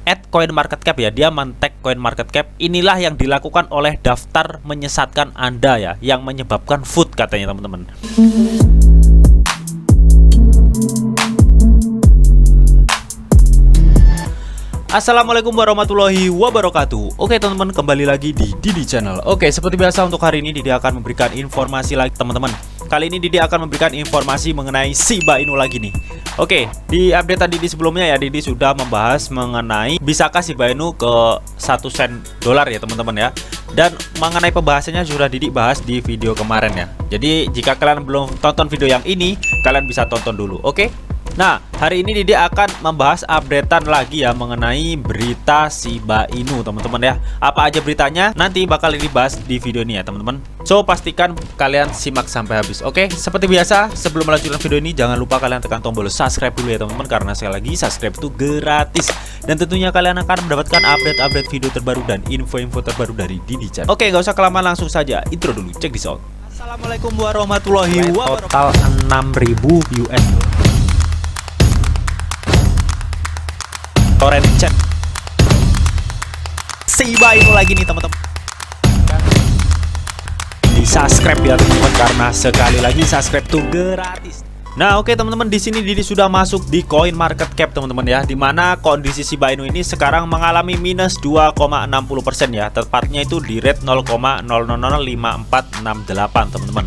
@CoinMarketCap ya, dia men-tag CoinMarketCap. Inilah yang dilakukan oleh daftar menyesatkan Anda ya, yang menyebabkan food katanya teman-teman. Assalamualaikum warahmatullahi wabarakatuh. Oke teman-teman, kembali lagi di Didi Channel. Oke, seperti biasa untuk hari ini Didi akan memberikan informasi lagi teman-teman. Kali ini Didi akan memberikan informasi mengenai Shiba Inu lagi nih. Oke, di updatean Didi sebelumnya ya, Didi sudah membahas mengenai bisakah Shiba Inu ke 1 sen dolar ya teman-teman ya. Dan mengenai pembahasannya sudah Didi bahas di video kemarin ya. Jadi jika kalian belum tonton video yang ini, kalian bisa tonton dulu, oke? Nah, hari ini Didi akan membahas updatean lagi ya mengenai berita Shiba Inu teman-teman ya. Apa aja beritanya nanti bakal dibahas di video ini ya teman-teman. So, pastikan kalian simak sampai habis. Oke, seperti biasa sebelum melanjutkan video ini jangan lupa kalian tekan tombol subscribe dulu ya teman-teman, karena sekali lagi subscribe itu gratis. Dan tentunya kalian akan mendapatkan update-update video terbaru dan info-info terbaru dari Didi Channel. Oke, gak usah kelamaan, langsung saja intro dulu. Check this out. Assalamualaikum warahmatullahi wabarakatuh. Total 6.000 US torrent chat Shiba Inu lagi nih teman-teman. Di subscribe ya teman-teman, karena sekali lagi subscribe tuh gratis. Nah, oke teman-teman, di sini Didi sudah masuk di CoinMarketCap teman-teman ya, dimana kondisi Shiba Inu ini sekarang mengalami minus 2,60% ya, tepatnya itu di rate 0,005468 teman-teman.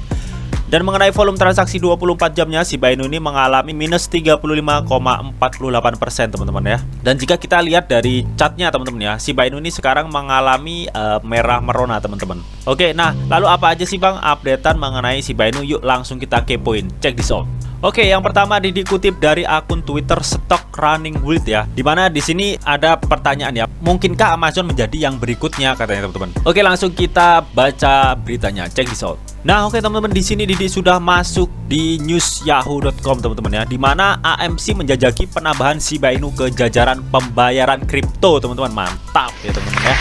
Dan mengenai volume transaksi 24 jamnya, Shiba Inu ini mengalami minus 35,48% teman-teman ya. Dan jika kita lihat dari chartnya teman-teman ya, Shiba Inu ini sekarang mengalami merah merona teman-teman. Oke, nah lalu apa aja sih bang updatean mengenai Shiba Inu? Yuk langsung kita kepoin, check this out. Oke, yang pertama dikutip dari akun Twitter Stock Running Wild ya, dimana di sini ada pertanyaan ya, mungkinkah Amazon menjadi yang berikutnya katanya teman-teman. Oke, langsung kita baca beritanya, check this out. Nah, oke teman-teman, di sini Didi sudah masuk di newsyahoo.com teman-teman ya, dimana AMC menjajaki penambahan Shiba Inu ke jajaran pembayaran kripto teman-teman. Mantap ya teman-teman ya.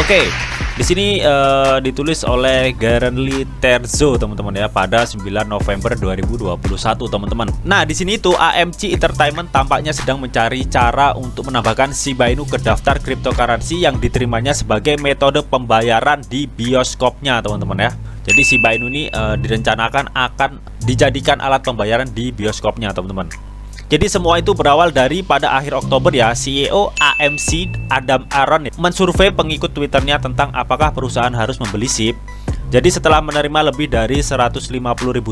Oke, di sini ditulis oleh Garenly Terzo teman-teman ya, pada 9 November 2021 teman-teman. Nah, di sini itu AMC Entertainment tampaknya sedang mencari cara untuk menambahkan Shiba Inu ke daftar cryptocurrency yang diterimanya sebagai metode pembayaran di bioskopnya teman-teman ya. Jadi Shiba Inu ini direncanakan akan dijadikan alat pembayaran di bioskopnya teman-teman. Jadi semua itu berawal dari pada akhir Oktober ya, CEO AMC Adam Aron mensurvei pengikut Twitternya tentang apakah perusahaan harus membeli SHIB. Jadi setelah menerima lebih dari 150.000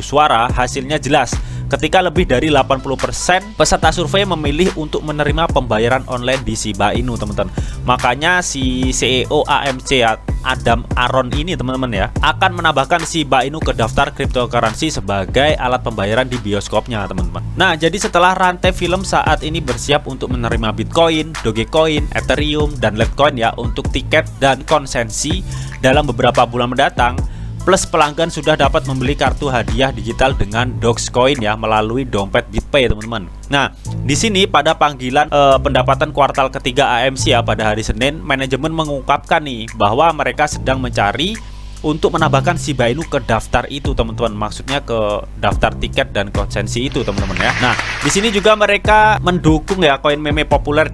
suara, hasilnya jelas. Ketika lebih dari 80% peserta survei memilih untuk menerima pembayaran online di Shiba Inu teman-teman. Makanya si CEO AMC Adam Aron ini teman-teman ya, akan menambahkan Shiba Inu ke daftar cryptocurrency sebagai alat pembayaran di bioskopnya teman-teman. Nah, jadi setelah rantai film saat ini bersiap untuk menerima Bitcoin, Dogecoin, Ethereum, dan Litecoin ya untuk tiket dan konsensi dalam beberapa bulan mendatang, plus pelanggan sudah dapat membeli kartu hadiah digital dengan Dogecoin ya melalui dompet BitPay teman-teman. Nah, di sini pada panggilan pendapatan kuartal ketiga AMC ya pada hari Senin, manajemen mengungkapkan nih bahwa mereka sedang mencari untuk menambahkan Shiba Inu ke daftar itu teman-teman, maksudnya ke daftar tiket dan konsensi itu teman-teman ya. Nah, di sini juga mereka mendukung ya koin meme populer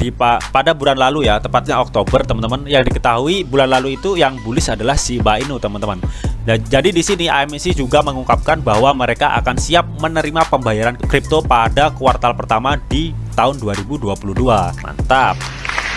pada bulan lalu ya, tepatnya Oktober teman-teman. Yang diketahui bulan lalu itu yang bullish adalah Shiba Inu teman-teman. Dan jadi di sini AMC juga mengungkapkan bahwa mereka akan siap menerima pembayaran kripto pada kuartal pertama di tahun 2022. Mantap.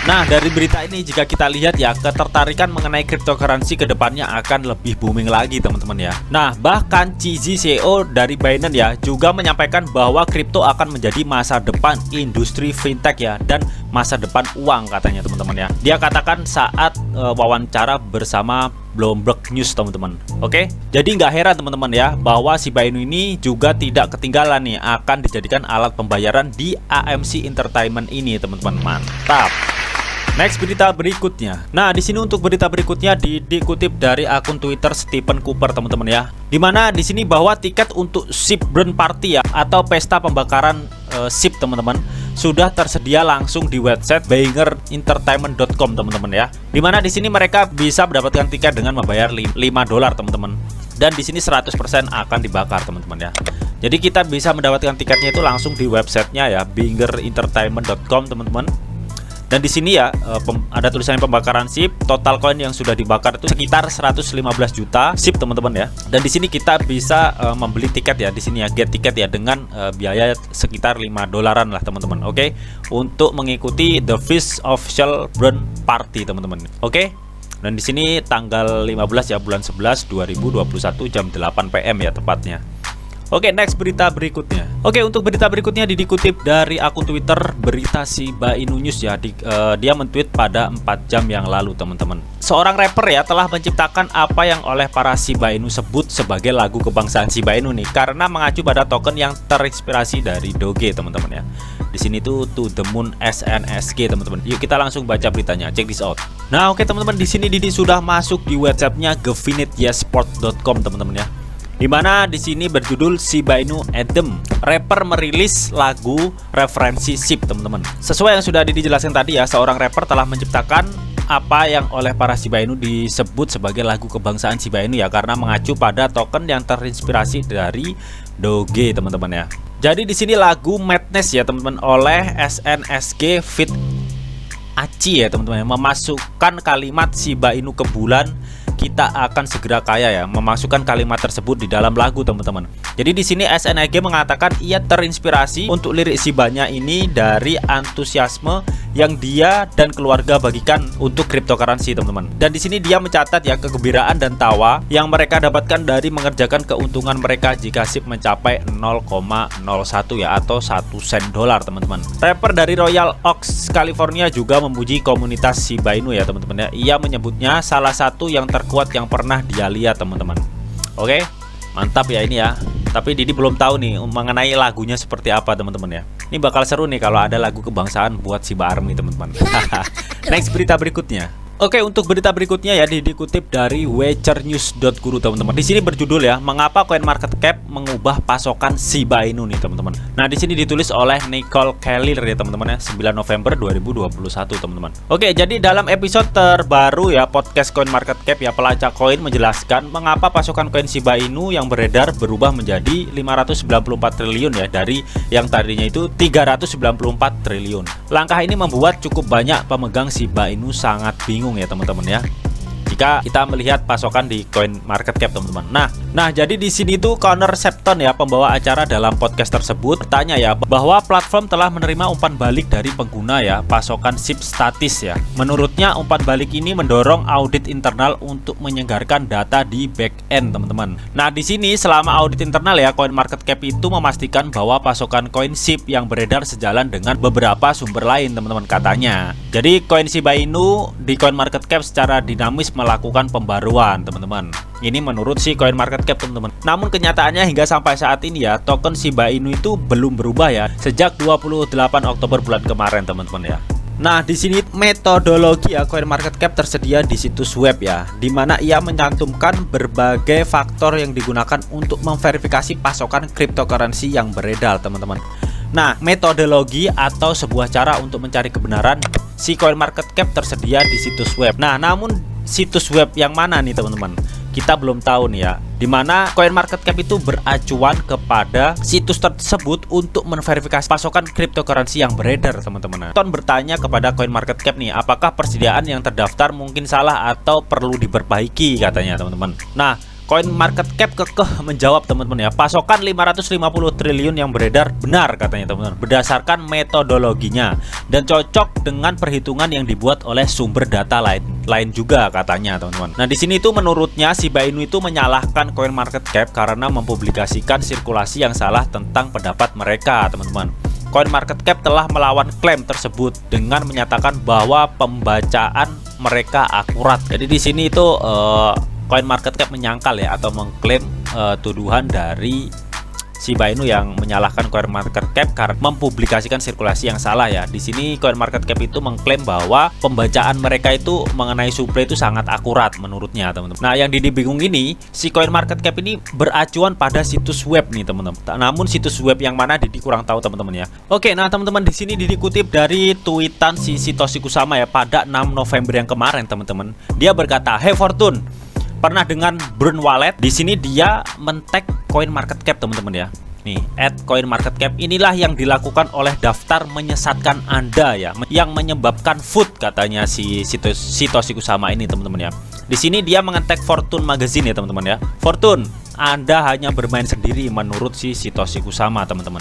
Nah, dari berita ini jika kita lihat ya, ketertarikan mengenai cryptocurrency kedepannya akan lebih booming lagi teman-teman ya. Nah, bahkan Chizi CEO dari Binance ya juga menyampaikan bahwa kripto akan menjadi masa depan industri fintech ya, dan masa depan uang katanya teman-teman ya. Dia katakan saat wawancara bersama Bloomberg News teman-teman. Oke, jadi nggak heran teman-teman ya bahwa Shiba Inu ini juga tidak ketinggalan nih akan dijadikan alat pembayaran di AMC Entertainment ini teman-teman. Mantap. Next, berita berikutnya. Nah, di sini untuk berita berikutnya dikutip dari akun Twitter Stephen Cooper teman-teman ya. Dimana di sini bahwa tiket untuk SHIB Burn Party ya, atau pesta pembakaran SHIB teman-teman, sudah tersedia langsung di website buyingerentertainment.com teman-teman ya. Dimana di sini mereka bisa mendapatkan tiket dengan membayar $5 teman-teman. Dan di sini 100% akan dibakar teman-teman ya. Jadi kita bisa mendapatkan tiketnya itu langsung di websitenya ya, buyingerentertainment.com teman-teman. Dan di sini ya ada tulisannya pembakaran SIP. Total koin yang sudah dibakar itu sekitar 115 juta SIP teman-teman ya. Dan di sini kita bisa membeli tiket ya di sini ya, get tiket ya dengan biaya sekitar $5 lah teman-teman. Oke, untuk mengikuti The Fish Official Brand Party teman-teman. Oke. Dan di sini tanggal 15 ya bulan 11 2021 jam 8 PM ya tepatnya. Oke, next berita berikutnya. Oke, untuk berita berikutnya dikutip dari akun Twitter berita Shiba Inu News ya. Dia men-tweet pada 4 jam yang lalu teman-teman. Seorang rapper ya telah menciptakan apa yang oleh para Shiba Inu sebut sebagai lagu kebangsaan Shiba Inu nih, karena mengacu pada token yang terinspirasi dari Doge teman-teman ya. Di sini tuh To The Moon SNSD teman-teman. Yuk kita langsung baca beritanya. Check this out. Nah, oke teman-teman, di sini Didi sudah masuk di websitenya gevinityeSport.com teman-teman ya. Dimana di sini berjudul Shiba Inu Anthem. Rapper merilis lagu referensi SIP teman-teman. Sesuai yang sudah dijelaskan tadi ya, seorang rapper telah menciptakan apa yang oleh para Shiba Inu disebut sebagai lagu kebangsaan Shiba Inu ya, karena mengacu pada token yang terinspirasi dari Doge teman-teman ya. Jadi di sini lagu Madness ya teman-teman oleh SNSD Fit Aci ya teman-teman, memasukkan kalimat Shiba Inu ke bulan kita akan segera kaya ya, memasukkan kalimat tersebut di dalam lagu teman-teman. Jadi di sini SNSD mengatakan ia terinspirasi untuk lirik Shibanya ini dari antusiasme yang dia dan keluarga bagikan untuk cryptocurrency teman-teman. Dan di sini dia mencatat ya kegembiraan dan tawa yang mereka dapatkan dari mengerjakan keuntungan mereka jika SIP mencapai 0,01 ya atau 1 sen dolar teman-teman. Rapper dari Royal Oaks, California juga memuji komunitas Shiba Inu ya teman-teman ya. Ia menyebutnya salah satu yang terkuat yang pernah dia lihat teman-teman. Oke, mantap ya ini ya. Tapi Didi belum tahu nih mengenai lagunya seperti apa teman-teman ya. Ini bakal seru nih kalau ada lagu kebangsaan buat Shiba Army teman-teman. Next berita berikutnya. Oke, untuk berita berikutnya ya dikutip dari WeCharNews.guru teman-teman. Di sini berjudul ya, mengapa CoinMarketCap mengubah pasokan Shiba Inu nih teman-teman. Nah, di sini ditulis oleh Nicole Keller ya teman-teman ya, 9 November 2021 teman-teman. Oke, jadi dalam episode terbaru ya podcast CoinMarketCap ya, pelacak koin menjelaskan mengapa pasokan koin Shiba Inu yang beredar berubah menjadi 594 triliun ya dari yang tadinya itu 394 triliun. Langkah ini membuat cukup banyak pemegang Shiba Inu sangat bingung ya teman-teman ya, jika kita melihat pasokan di CoinMarketCap teman-teman. Nah jadi di sini tuh Connor Shepton ya, pembawa acara dalam podcast tersebut, bertanya ya bahwa platform telah menerima umpan balik dari pengguna ya pasokan SIP statis ya. Menurutnya umpan balik ini mendorong audit internal untuk menyegarkan data di back-end teman-teman. Nah di sini selama audit internal ya, CoinMarketCap itu memastikan bahwa pasokan koin SIP yang beredar sejalan dengan beberapa sumber lain teman-teman katanya. Jadi koin Shiba Inu di CoinMarketCap secara dinamis melakukan pembaruan teman-teman. Ini menurut si CoinMarketCap teman-teman. Namun kenyataannya hingga sampai saat ini ya, token Shiba Inu itu belum berubah ya sejak 28 Oktober bulan kemarin teman-teman ya. Nah di sini metodologi ya CoinMarketCap tersedia di situs web ya, dimana ia mencantumkan berbagai faktor yang digunakan untuk memverifikasi pasokan cryptocurrency yang beredar teman-teman. Nah, metodologi atau sebuah cara untuk mencari kebenaran si CoinMarketCap tersedia di situs web. Nah, namun situs web yang mana nih teman-teman? Kita belum tahu nih ya. Dimana CoinMarketCap itu beracuan kepada situs tersebut untuk memverifikasi pasokan cryptocurrency yang beredar teman-teman. Ton bertanya kepada CoinMarketCap nih, apakah persediaan yang terdaftar mungkin salah atau perlu diperbaiki katanya teman-teman. Nah, CoinMarketCap kekeh menjawab teman-teman ya, pasokan 550 triliun yang beredar benar katanya teman-teman, berdasarkan metodologinya dan cocok dengan perhitungan yang dibuat oleh sumber data lain juga katanya teman-teman. Nah di sini itu menurutnya Shiba Inu itu menyalahkan CoinMarketCap karena mempublikasikan sirkulasi yang salah tentang pendapat mereka teman-teman. CoinMarketCap telah melawan klaim tersebut dengan menyatakan bahwa pembacaan mereka akurat. Jadi di sini itu CoinMarketCap menyangkal ya atau mengklaim tuduhan dari Shiba Inu yang menyalahkan CoinMarketCap karena mempublikasikan sirkulasi yang salah ya. Di sini CoinMarketCap itu mengklaim bahwa pembacaan mereka itu mengenai supply itu sangat akurat menurutnya teman-teman. Nah yang Didi bingung ini, si CoinMarketCap ini beracuan pada situs web nih teman-teman. Namun situs web yang mana Didi kurang tahu teman-teman ya. Oke, nah teman-teman di sini Didi kutip dari tweetan si Satoshi Kusama ya pada 6 November yang kemarin teman-teman. Dia berkata, "Hey Fortune, pernah dengan Burn Wallet?" Di sini dia men-tag CoinMarketCap teman-teman ya. Nih, @CoinMarketCap inilah yang dilakukan oleh daftar menyesatkan Anda ya, yang menyebabkan food katanya si Satoshi Kusama ini teman-teman ya. Di sini dia mengetek Fortune Magazine ya teman-teman ya. Fortune, Anda hanya bermain sendiri menurut si Satoshi Kusama teman-teman.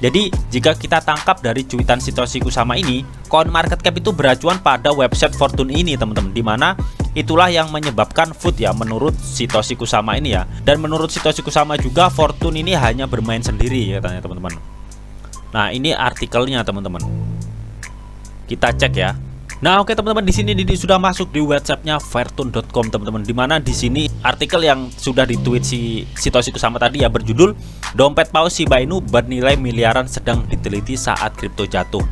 Jadi jika kita tangkap dari cuitan Satoshi Kusama ini, CoinMarketCap itu beracuan pada website Fortune ini teman-teman, dimana itulah yang menyebabkan food ya menurut Satoshi Kusama ini ya. Dan menurut Satoshi Kusama juga Fortune ini hanya bermain sendiri ya katanya teman-teman. Nah ini artikelnya teman-teman, kita cek ya. Nah oke teman-teman, di sini Didi sudah masuk di websitenya Fortune.com teman-teman, dimana di sini artikel yang sudah ditweet si Satoshi Kusama tadi ya berjudul "Dompet paus Shiba Inu bernilai miliaran sedang diteliti saat kripto jatuh".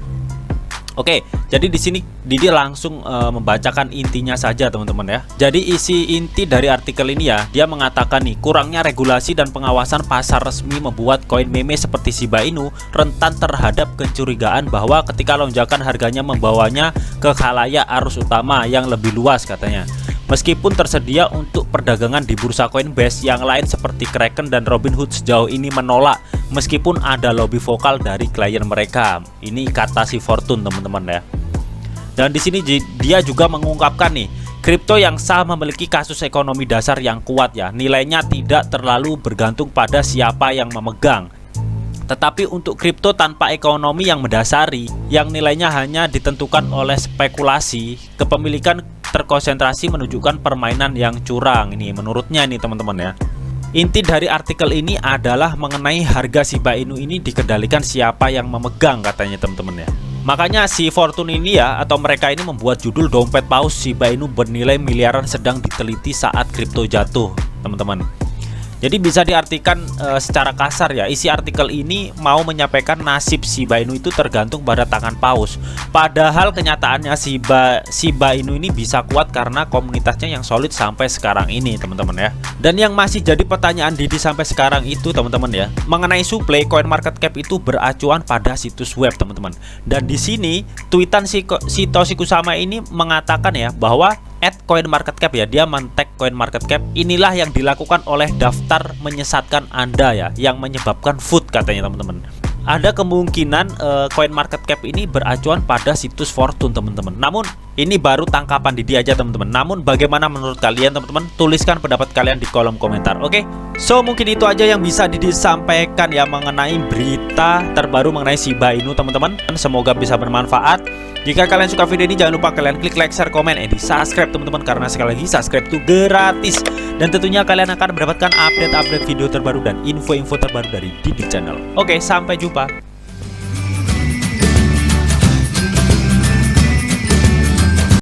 Oke, jadi di sini Didi langsung membacakan intinya saja teman-teman ya. Jadi isi inti dari artikel ini ya, dia mengatakan nih, kurangnya regulasi dan pengawasan pasar resmi membuat koin meme seperti Shiba Inu rentan terhadap kecurigaan bahwa ketika lonjakan harganya membawanya ke khalayak arus utama yang lebih luas katanya. Meskipun tersedia untuk perdagangan di bursa Coinbase, yang lain seperti Kraken dan Robinhood sejauh ini menolak meskipun ada lobby vokal dari klien mereka. Ini kata si Fortune teman-teman ya. Dan di sini dia juga mengungkapkan nih, kripto yang sah memiliki kasus ekonomi dasar yang kuat ya. Nilainya tidak terlalu bergantung pada siapa yang memegang. Tetapi untuk kripto tanpa ekonomi yang mendasari, yang nilainya hanya ditentukan oleh spekulasi, kepemilikan terkonsentrasi menunjukkan permainan yang curang. Ini menurutnya nih teman-teman ya. Inti dari artikel ini adalah mengenai harga Shiba Inu ini dikendalikan siapa yang memegang katanya teman-teman ya. Makanya si Fortune ini ya, atau mereka ini membuat judul "Dompet paus Shiba Inu bernilai miliaran sedang diteliti saat kripto jatuh" teman-teman. Jadi bisa diartikan secara kasar ya, isi artikel ini mau menyampaikan nasib Shiba Inu itu tergantung pada tangan paus. Padahal kenyataannya Shiba Inu ini bisa kuat karena komunitasnya yang solid sampai sekarang ini teman-teman ya. Dan yang masih jadi pertanyaan Didi sampai sekarang itu teman-teman ya, mengenai suplai CoinMarketCap itu beracuan pada situs web teman-teman. Dan di sini tweetan si Satoshi Kusama ini mengatakan ya bahwa @CoinMarketCap ya, dia men-tag CoinMarketCap inilah yang dilakukan oleh daftar menyesatkan Anda ya, yang menyebabkan food katanya teman-teman. Ada kemungkinan CoinMarketCap ini beracuan pada situs Fortune teman-teman. Namun ini baru tangkapan Didi aja teman-teman. Namun bagaimana menurut kalian teman-teman? Tuliskan pendapat kalian di kolom komentar. Oke? So mungkin itu aja yang bisa Didi sampaikan ya mengenai berita terbaru mengenai Shiba Inu teman-teman. Semoga bisa bermanfaat. Jika kalian suka video ini, jangan lupa kalian klik like, share, komen, and di subscribe teman-teman, karena sekali lagi subscribe itu gratis. Dan tentunya kalian akan mendapatkan update-update video terbaru dan info-info terbaru dari Didi Channel. Oke, sampai jumpa.